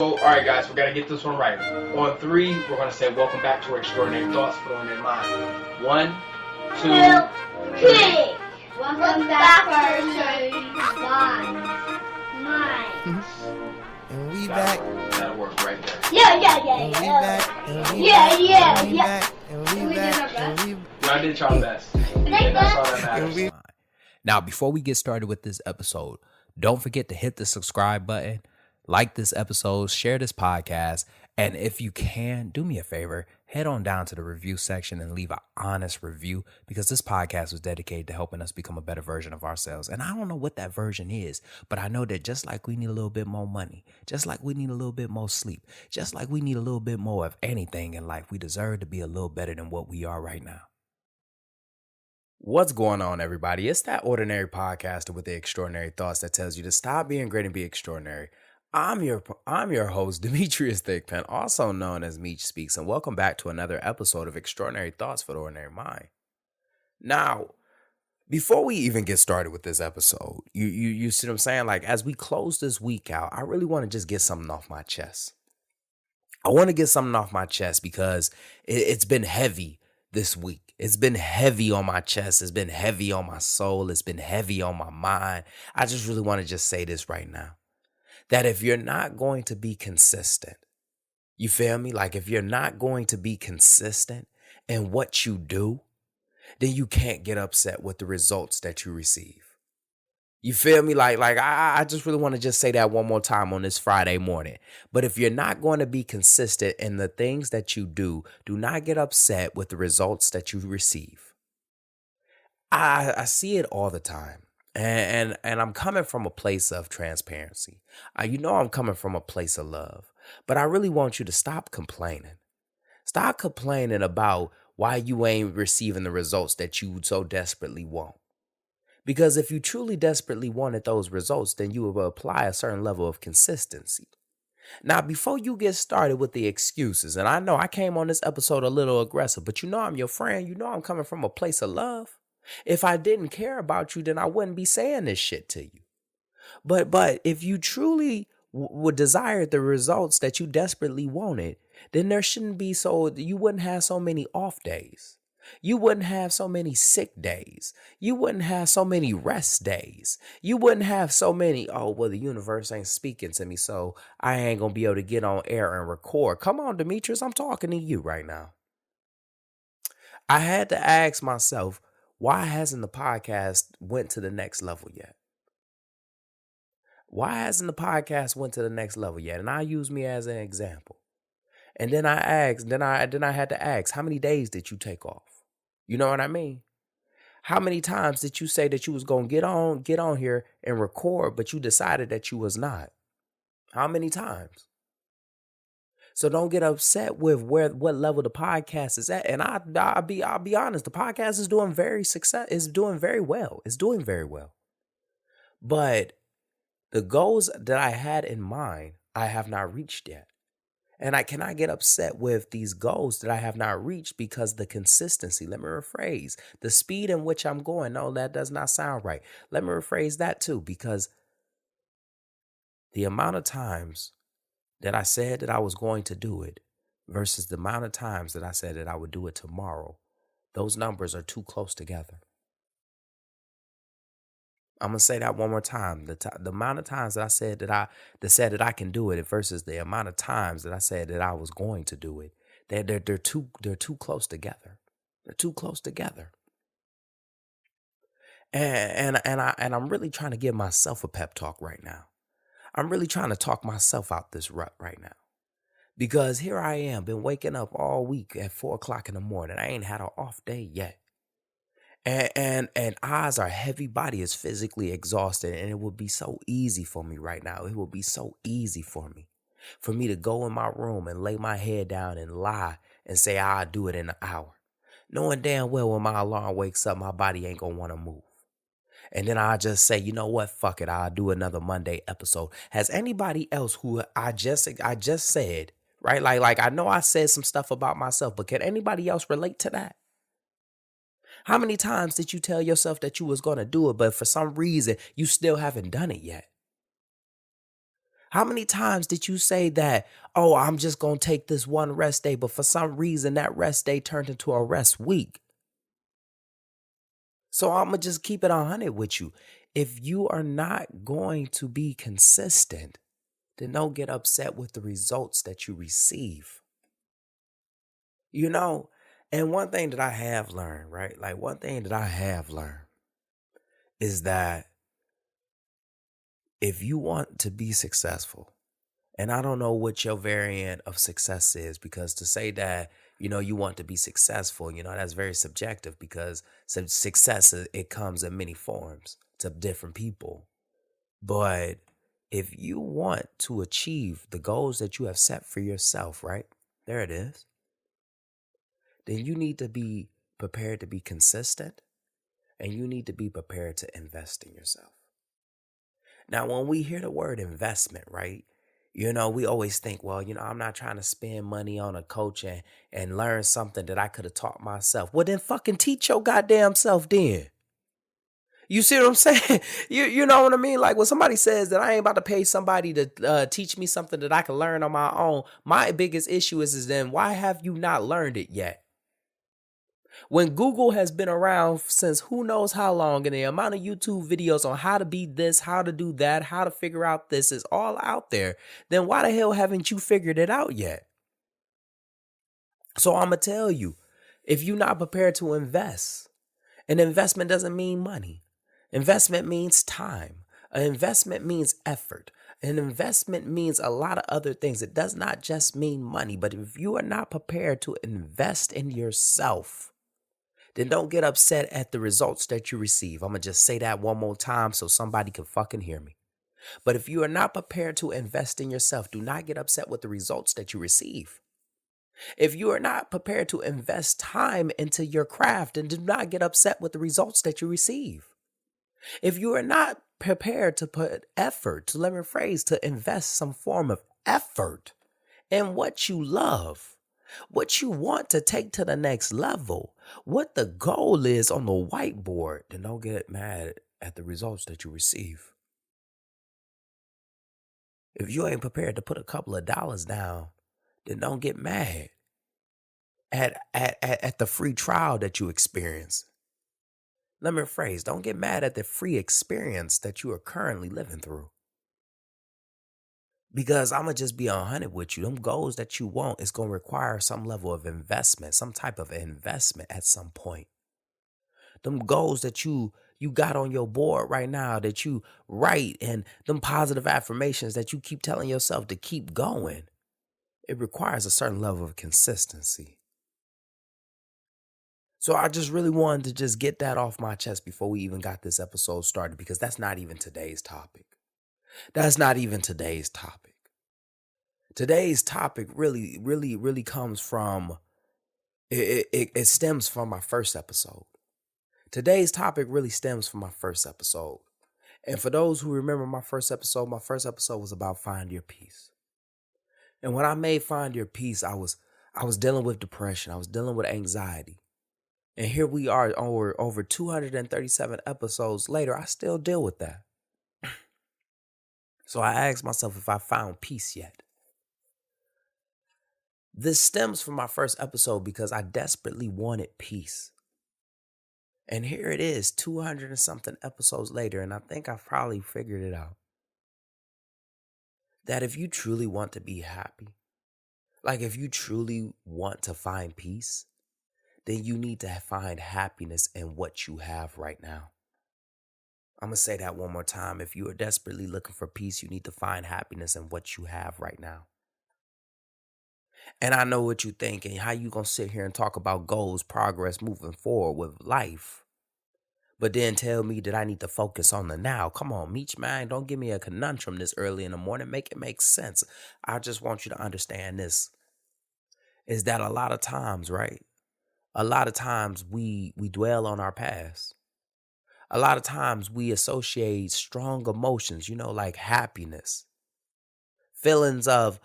So, all right, guys, we got to get this one right. On three, we're going to say, welcome back to Extraordinary Thoughts for On Their Mind. 1, 2, 3. Welcome back to Extraordinary Minds. And we back. That'll work right there. Yeah. And we back. And we Yeah. back. And we back. And we back. And we Y'all did y'all best. And that's all that matters. Now, before we get started with this episode, don't forget to hit the subscribe button, like this episode, share this podcast, and if you can, do me a favor, head on down to the review section and leave an honest review, because this podcast was dedicated to helping us become a better version of ourselves. And I don't know what that version is, but I know that just like we need a little bit more money, just like we need a little bit more sleep, just like we need a little bit more of anything in life, we deserve to be a little better than what we are right now. What's going on, everybody? It's that ordinary podcaster with the extraordinary thoughts that tells you to stop being great and be extraordinary. I'm your host, Demetrius Thigpen, also known as Meech Speaks, and welcome back to another episode of Extraordinary Thoughts for the Ordinary Mind. Now, before we even get started with this episode, you see what I'm saying? Like, as we close this week out, I really want to just get something off my chest. I want to get something off my chest because it's been heavy this week. It's been heavy on my chest. It's been heavy on my soul. It's been heavy on my mind. I just really want to just say this right now. That if you're not going to be consistent, you feel me? Like if you're not going to be consistent in what you do, then you can't get upset with the results that you receive. You feel me? Like I just really want to just say that one more time on this Friday morning. But if you're not going to be consistent in the things that you do not get upset with the results that you receive. I see it all the time. And I'm coming from a place of transparency. I'm coming from a place of love. But I really want you to stop complaining. Stop complaining about why you ain't receiving the results that you so desperately want. Because if you truly desperately wanted those results, then you would apply a certain level of consistency. Now, before you get started with the excuses, and I know I came on this episode a little aggressive, but I'm your friend. I'm coming from a place of love. If I didn't care about you, then I wouldn't be saying this shit to you. But if you truly would desire the results that you desperately wanted, then you wouldn't have so many off days. You wouldn't have so many sick days. You wouldn't have so many rest days. You wouldn't have so many, the universe ain't speaking to me, so I ain't going to be able to get on air and record. Come on, Demetrius, I'm talking to you right now. I had to ask myself, why hasn't the podcast went to the next level yet? Why hasn't the podcast went to the next level yet? And I use me as an example. And then I had to ask, how many days did you take off? You know what I mean? How many times did you say that you was going to get on here and record, but you decided that you was not? How many times? So don't get upset with what level the podcast is at. And I'll be honest, the podcast is doing very well. It's doing very well. But the goals that I had in mind, I have not reached yet. And I cannot get upset with these goals that I have not reached because the consistency, let me rephrase, the speed in which I'm going. No, that does not sound right. Let me rephrase that too, because the amount of times that I said that I was going to do it versus the amount of times that I said that I would do it tomorrow, those numbers are too close together. I'm going to say that one more time. The amount of times that I said that I can do it versus the amount of times that I said that I was going to do it, they're too close together. They're too close together. And I'm really trying to give myself a pep talk right now. I'm really trying to talk myself out this rut right now. Because here I am, been waking up all week at 4:00 in the morning. I ain't had an off day yet. And eyes are heavy, body is physically exhausted, and it would be so easy for me right now. It would be so easy for me to go in my room and lay my head down and lie and say I'll do it in an hour. Knowing damn well when my alarm wakes up, my body ain't going to want to move. And then I'll just say, you know what, fuck it, I'll do another Monday episode. Has anybody else who I just said, right? Like I know I said some stuff about myself, but can anybody else relate to that? How many times did you tell yourself that you was going to do it, but for some reason you still haven't done it yet? How many times did you say that, oh, I'm just going to take this one rest day, but for some reason that rest day turned into a rest week? So I'm going to just keep it 100 with you. If you are not going to be consistent, then don't get upset with the results that you receive. You know, and one thing that I have learned, right? Like one thing that I have learned is that if you want to be successful, and I don't know what your variant of success is, because to say that, you want to be successful, that's very subjective, because success, it comes in many forms to different people. But if you want to achieve the goals that you have set for yourself, right? There it is. Then you need to be prepared to be consistent, and you need to be prepared to invest in yourself. Now, when we hear the word investment, right? We always think, well, I'm not trying to spend money on a coach and learn something that I could have taught myself. Well, then fucking teach your goddamn self then. You see what I'm saying? You know what I mean? Like when somebody says that I ain't about to pay somebody to teach me something that I can learn on my own, my biggest issue is then why have you not learned it yet? When Google has been around since who knows how long, and the amount of YouTube videos on how to be this, how to do that, how to figure out this is all out there, then why the hell haven't you figured it out yet? So I'm going to tell you, if you're not prepared to invest, an investment doesn't mean money. Investment means time. An investment means effort. An investment means a lot of other things. It does not just mean money, but if you are not prepared to invest in yourself, then don't get upset at the results that you receive. I'm going to just say that one more time so somebody can fucking hear me. But if you are not prepared to invest in yourself, do not get upset with the results that you receive. If you are not prepared to invest time into your craft, then do not get upset with the results that you receive. If you are not prepared to put effort, to invest some form of effort in what you love, what you want to take to the next level, what the goal is on the whiteboard, then don't get mad at the results that you receive. If you ain't prepared to put a couple of dollars down, then don't get mad at the free trial that you experience. Let me rephrase, don't get mad at the free experience that you are currently living through. Because I'm going to just be 100 with you. Them goals that you want is going to require some level of investment, some type of investment at some point. Them goals that you got on your board right now that you write, and them positive affirmations that you keep telling yourself to keep going, it requires a certain level of consistency. So I just really wanted to just get that off my chest before we even got this episode started, because that's not even today's topic. That's not even today's topic. Today's topic really comes from, it stems from my first episode. Today's topic really stems from my first episode. And for those who remember my first episode was about Find Your Peace. And when I made Find Your Peace, I was dealing with depression. I was dealing with anxiety. And here we are over 237 episodes later, I still deal with that. So I asked myself if I found peace yet. This stems from my first episode because I desperately wanted peace. And here it is, 200 and something episodes later, and I think I've probably figured it out. That if you truly want to be happy, like if you truly want to find peace, then you need to find happiness in what you have right now. I'm going to say that one more time. If you are desperately looking for peace, you need to find happiness in what you have right now. And I know what you're thinking. How you going to sit here and talk about goals, progress, moving forward with life, but then tell me that I need to focus on the now? Come on, Meech, man. Don't give me a conundrum this early in the morning. Make it make sense. I just want you to understand this. Is that a lot of times, right? A lot of times we dwell on our past. A lot of times we associate strong emotions, like happiness, feelings of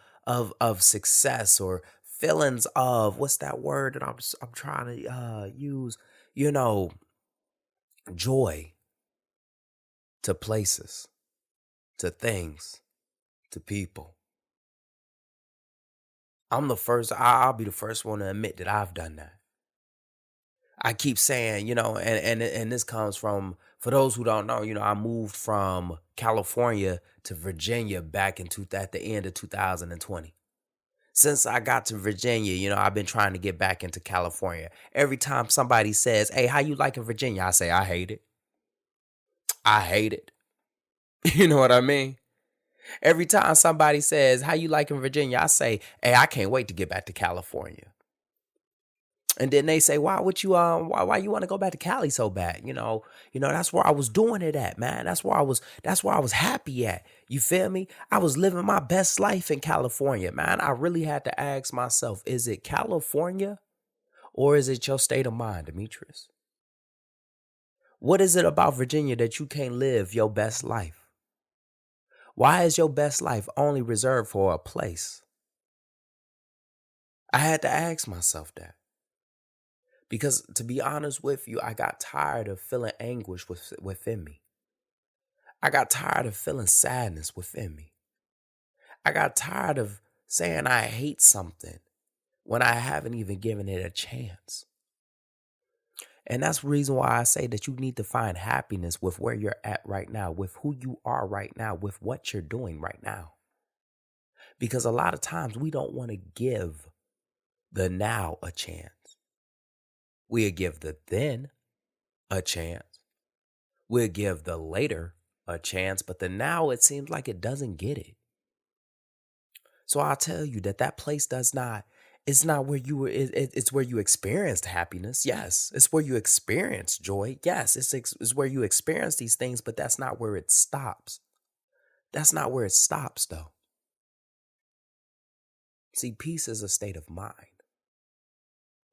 success, or feelings of, what's that word that I'm trying to use, joy, to places, to things, to people. I'll be the first one to admit that I've done that. I keep saying, and this comes from, for those who don't know, I moved from California to Virginia back at the end of 2020. Since I got to Virginia, I've been trying to get back into California. Every time somebody says, "Hey, how you liking Virginia?" I say, "I hate it. I hate it." You know what I mean? Every time somebody says, "How you liking Virginia?" I say, "Hey, I can't wait to get back to California." And then they say, "Why would you why you want to go back to Cali so bad?" That's where I was doing it at, man. That's where I was happy at. You feel me? I was living my best life in California, man. I really had to ask myself, is it California or is it your state of mind, Demetrius? What is it about Virginia that you can't live your best life? Why is your best life only reserved for a place? I had to ask myself that. Because to be honest with you, I got tired of feeling anguish within me. I got tired of feeling sadness within me. I got tired of saying I hate something when I haven't even given it a chance. And that's the reason why I say that you need to find happiness with where you're at right now, with who you are right now, with what you're doing right now. Because a lot of times we don't want to give the now a chance. We'll give the then a chance. We'll give the later a chance, but the now, it seems like it doesn't get it. So I'll tell you that place it's not where you were, it's where you experienced happiness. Yes. It's where you experience joy. Yes. It's where you experience these things, but that's not where it stops. That's not where it stops, though. See, peace is a state of mind.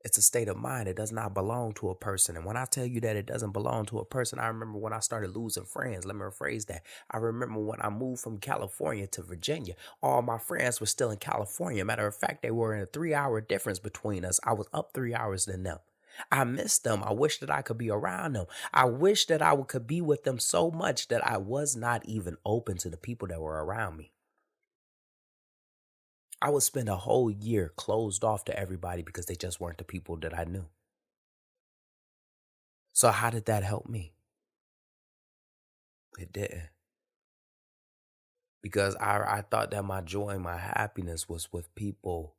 It's a state of mind. It does not belong to a person. And when I tell you that it doesn't belong to a person, I remember when I started losing friends. Let me rephrase that. I remember when I moved from California to Virginia, all my friends were still in California. Matter of fact, they were in a 3-hour difference between us. I was up 3 hours than them. I missed them. I wish that I could be around them. I wish that I could be with them so much that I was not even open to the people that were around me. I would spend a whole year closed off to everybody because they just weren't the people that I knew. So how did that help me? It didn't. Because I thought that my joy and my happiness was with people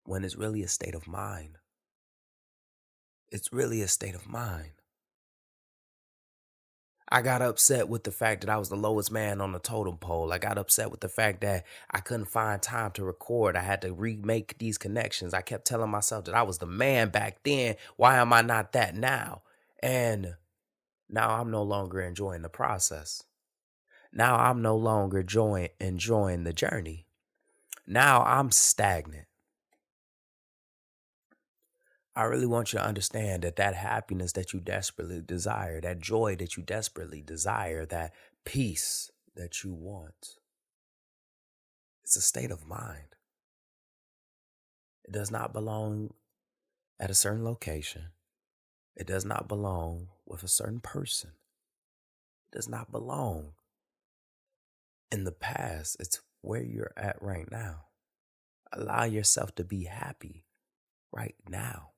when it's really a state of mind. It's really a state of mind. I got upset with the fact that I was the lowest man on the totem pole. I got upset with the fact that I couldn't find time to record. I had to remake these connections. I kept telling myself that I was the man back then. Why am I not that now? And now I'm no longer enjoying the process. Now I'm no longer enjoying the journey. Now I'm stagnant. I really want you to understand that happiness that you desperately desire, that joy that you desperately desire, that peace that you want, it's a state of mind. It does not belong at a certain location. It does not belong with a certain person. It does not belong in the past. It's where you're at right now. Allow yourself to be happy right now.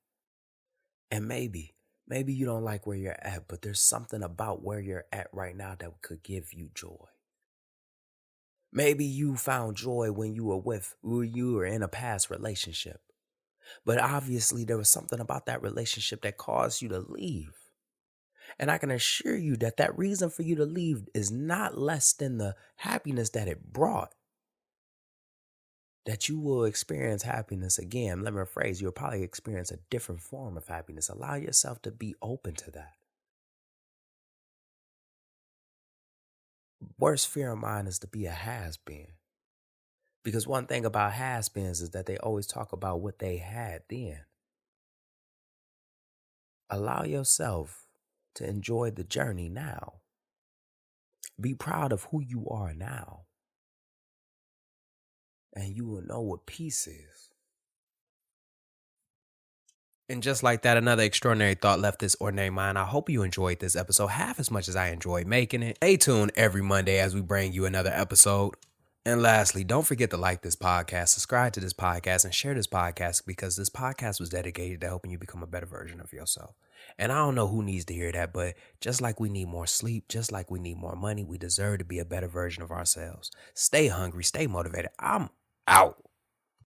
And maybe you don't like where you're at, but there's something about where you're at right now that could give you joy. Maybe you found joy when you were in a past relationship. But obviously there was something about that relationship that caused you to leave. And I can assure you that reason for you to leave is not less than the happiness that it brought. That you will experience happiness again. Let me rephrase, you'll probably experience a different form of happiness. Allow yourself to be open to that. Worst fear of mine is to be a has-been. Because one thing about has-beens is that they always talk about what they had then. Allow yourself to enjoy the journey now. Be proud of who you are now. And you will know what peace is. And just like that, another extraordinary thought left this ordinary mind. I hope you enjoyed this episode half as much as I enjoyed making it. Stay tuned every Monday as we bring you another episode. And lastly, don't forget to like this podcast, subscribe to this podcast, and share this podcast because this podcast was dedicated to helping you become a better version of yourself. And I don't know who needs to hear that, but just like we need more sleep, just like we need more money, we deserve to be a better version of ourselves. Stay hungry, stay motivated. I'm out.